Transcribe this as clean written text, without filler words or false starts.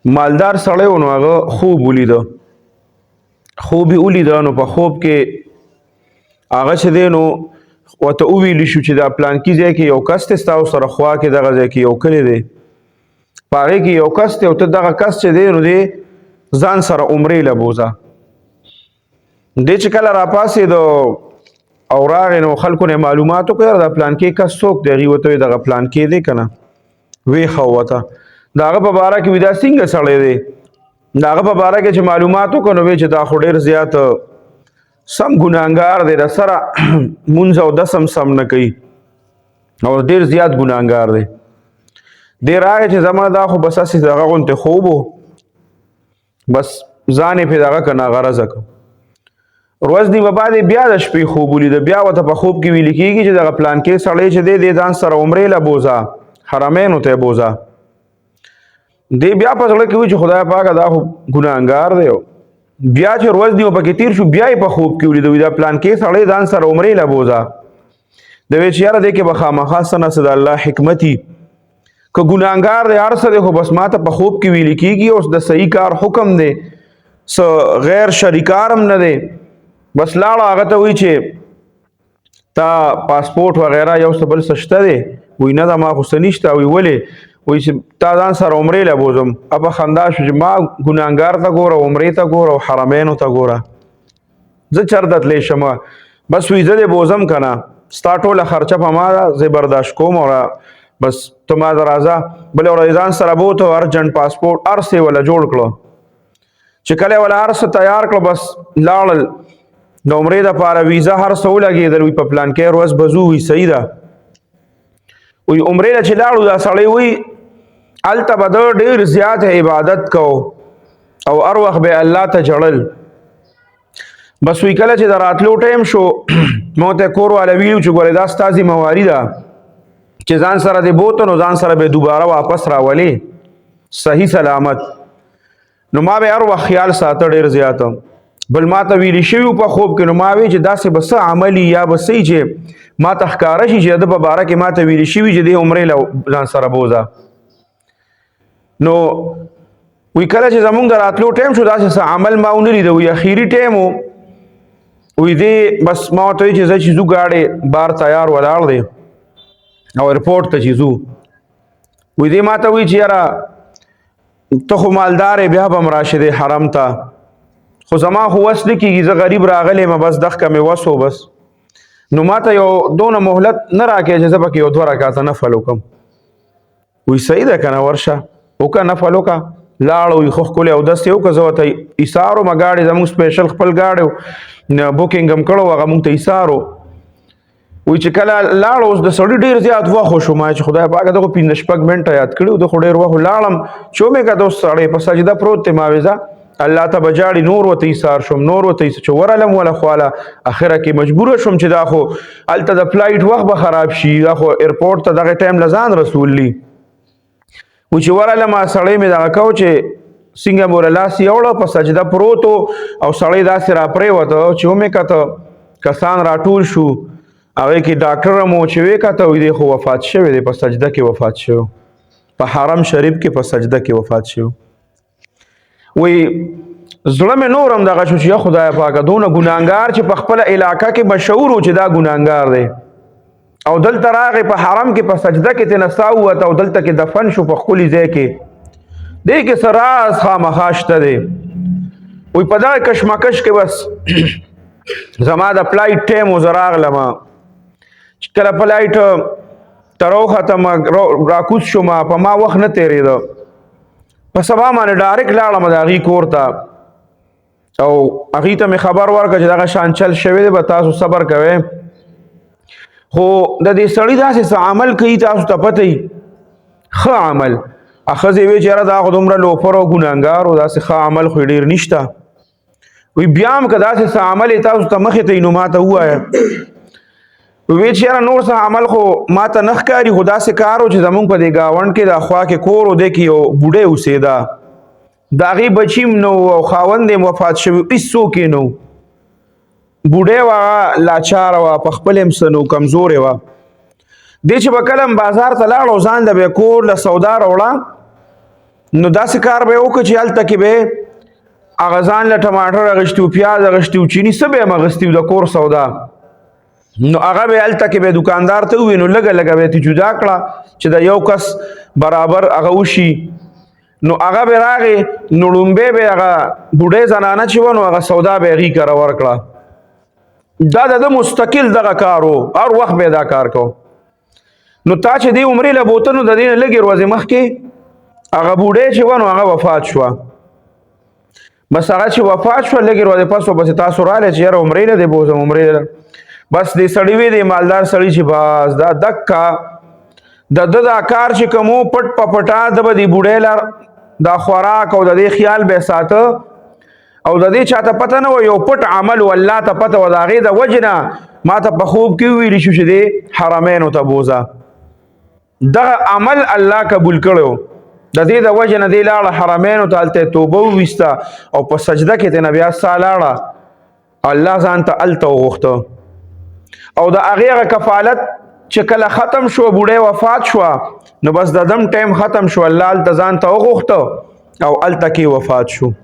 مالدار سړی و نو هغه خوب ولیده. خوب یې ولیده نو په خوب کې هغه چې دی نو ورته وویلي شو چې دا پلانکي ځای کې یو کس دی ستاسو سره خوا کې دغه ځای کې یو کلی دی په هغې کې یو کس دی او ته دغه کس چې دی نو دی ځان سره عمرې له بوځه. دی چې کله راپاڅېد او راغی نو خلکو نه معلومات وکړه یاره دا پلانکي کس څوک دی هغې ورته ویل دغه پلانکي دی که نه ویښه ووته د هغه په باره کې وي دا څنګه سړی دی د هغه په باره کې چې معلومات وکړه نو وی چې دا خو ډېر زیات سم ګناهګار دی د سره مونځ او دسم سم نه کوي او ډېر زیات ګناهګار دی. دی راغی چې زما دا خو بس هسې دغه غوندې خوب و بس ځان یې پرې دغه که ناغرضه کړ. ورځ نیمه بعد یې بیا د شپې خوب ولیده بیا ورته په خوب کې ویلي کېږي چې دغه پلانکې سړی چې دی دی ځان سره عمرې له بوځه حرمینو ته یې بوځه. دی بیا په زړه کې وي چې خدای پاکه دا خو ګناهګار دی بیا چې ورځ نیمه پکې تېر شو بیا یې په خوب کې ولیده وي دا پلانکې سړی ځان سره عمرې له بوځه. د وی چې یاره دی کې به خامخا څه نه څه د الله حکمت وي که ګناهګار دی هر څه دی خو بس ما ته په خوب کې ویلي کېږي اوس د صحیح کار حکم دی څه غیر شرعي کار هم نه دی بس لاړه هغه ته وایي چې تا پاسپورټ وغیره یو څه بل څه شته دی وایي نه دا ما خو څه نشته وایي ولې وایي چې تا ځان سره عمرې له بوځم په خندا شو چې ما ګناهګار ته ګوره عمرې ته ګوره او حرمینو ته ګوره زه چېرته تلی شم بس وایي زه دې بوځم که نه ستا ټوله خرچه په ما ده زه برداشت کوم او بس ته ما ته راځه بلې ورځ ځان سره بوته ارجنټ پاسپورټ هر څه یې وله جوړ کړه چې کله یې وله هر څه تیار کړه بس لاړل د عمرې دپاره ویزه هر څه ولګېدل وایي په پلانکې ورځ به ځو وایي صحیح ده وایي عمرې له چې لاړو دا سړی وایي هلته به ده ډېر زیات عبادت کو او هر وخت به الله ته جړل. بس وایي کله چې د راتلو ټایم شو ما ورته کور والا ویلي چې ګورې دا ستا ذمهواري ده چې ځان سره دې بوته نو ځان سره به دوباره واپس راولې صحیح سلامت. نو ما به هر وخت خیال ساته ډېر زیات بل ما ته ویلي شوي په خوب کې نو ما وی چې داسې به څه عملي یا به څه چې ما ته ښکاره شي چې د په باره کې ما ته ویلي شوي چې دې عمرې له ځان سره بوځه. نو وی کله چې زمونږ د راتلو ټایم شو داسې څه عمل ما ونه لیده وی اخري ټایم و وی دې بس ما ورته وی چې زه چې ځو ګاډی بار تیار ولاړ دی او ایرپورټ ته چې ځو وی دې ما ته وی چې یاره ته خو مالدار یې بیا به م راشې دی حرم ته خو زما خو وس نه کېږي زه غریب راغلی یم بس دغه مې وس و بس نو ما ته یو دونه مهلت نه راکړې چې زه پکې یو 2 رکعته نفل وکړم. وی صحیح ده که نه ورشه وکړه نفل وکړه لاړ وي خو ښکلی اودس یې وکړه زه ورته ایسار ومه ګاډی زمونږ سپیشل خپل ګاډی و بوکینګ هم کړی و هغه مونږ ته ایسار و. وایي چې کله لاړ اوس د سړي ډېر زیات وخت وشو ما چې خدای پاکه ده خو 5-6 منټه یاد کړي وو ده خو ډېر وخت لاړم چې ومې که دوست سړی په سجده پروت دی ما وې ځه الله ته به جاړي نور ورته ایسار شوم نور ورته چې ورغلم وله خواله اخره کې مجبوره شوم چې دا خو هلته د فلایټ وخت به خراب شي دا خو ایرپورټ ته دغه ټایم له ځان رسولي و چې ورغلم سړی مې دغه کو چې څنګه مې ورله لاس یوړه په سجده پروت و او سړی داسې راپرېوته چې ومې کته کسان راټول شو هغې کې ډاکټر هم و چې ویې کته وایي دی خو وفات شوی دی په سجده کې وفات شوی په حرم شریف کې په سجده کې وفات شوی. وایي زړه مې نور هم دغه شو چې یا خدای پاکه دونه ګناهګار چې په خپله علاقه کې مشهور و چې دا ګناهګار دی او دلته راغی په حرم کې په سجده کې ترې نه ساه ووته او دلته کې دفن شو په ښکلي ځای کې دې کې څه راز خامخا شته دی. وایي په دغه کشمکش کې بس زما د فلایټ ټایم و زه راغلم چې کله فلایټ ته راوختم راکوز شوم په ما وخت نه تېرېده په سبا باندې ډایرکټ لاړم د هغې کور ته او هغې ته مې خبر ورکړه چې دغه شان چل شوی دی به تاسو صبر کوئ خو د دې سړي داسې څه عمل کوي تاسو ته پته وي ښه عمل ښځې ویې چې یاره دا خو دومره لوفر او ګناهګار و داسې ښه عمل خو یې ډېر نشته. وایي بیا هم که داسې څه عمل یې تاسو ته مخې ته وي نو ما ته ووایه. وی چې یاره نور څه عمل خو ما ته نه ښکاري خو داسې کار و چې زمونږ په دې ګاونډ کې دا خوا کې کور و دی کې یو بوډۍ اوسېده د هغې بچي هم نه و او خاوند یې وفات شوي هېڅوک یې نه و بوډۍ وه لاچاره وه په خپل هم څه نه و کمزورې وه دې چې به کله بازار ته لاړ او ځان له به یې کور له سودا راوړه نو داسې کار به وکړو چې هلته کې به هغه ځان له ټماټر اغوستي وو پیاز اغوستي وو چیني څه به یې هم اغوستي وو د کور سودا نو هغه به هلته کې به دوکاندار ته ووایي نو لږه لږه به یې جدا کړه چې د یو کس برابر هغه وشي نو هغه به راغې نو ړومبی به هغه بوډۍ زنانه چې وه نو هغه سودا به یې هغې کره ورکړه دا د ده مستقل دغه کار و هر وخت به دا کار کو نو تا چې دې عمرې له بوته نو د دې نه لږې ورځې مخکې هغه بوډۍ چې وه نو هغه وفات شوه بس هغه چې وفات شوه لږې ورځې پس بس تاسو راغلی چې یاره عمرې له دې بوځم عمرې له بس دې سړي وی دې مالدار سړي چې بس دا دکه د ده دا کار چې کوم و پټ په پټه ده به دې بوډۍ لار دا خوراک او د دې خیال به یې ساته او د دې چاته پته نه وه یو پټ عمل و الله ته پته وه د هغې د وجې نه ما ته په خوب کې وویلي شو چې دې حرمینو ته بوځه دغه عمل الله قبول کړی د دې د وجې نه دې لاړه حرمینو ته هلته توبه وویسته او په سجده کې ترې نه بیا سا لاړه الله ځان ته هلته وغوښته او د هغې هغه کفالت چې کله ختم شو بوډۍ وفات شوه نو بس د دم ټایم ختم شو الله هلته ځان ته وغوښته او هلته کې وفات شو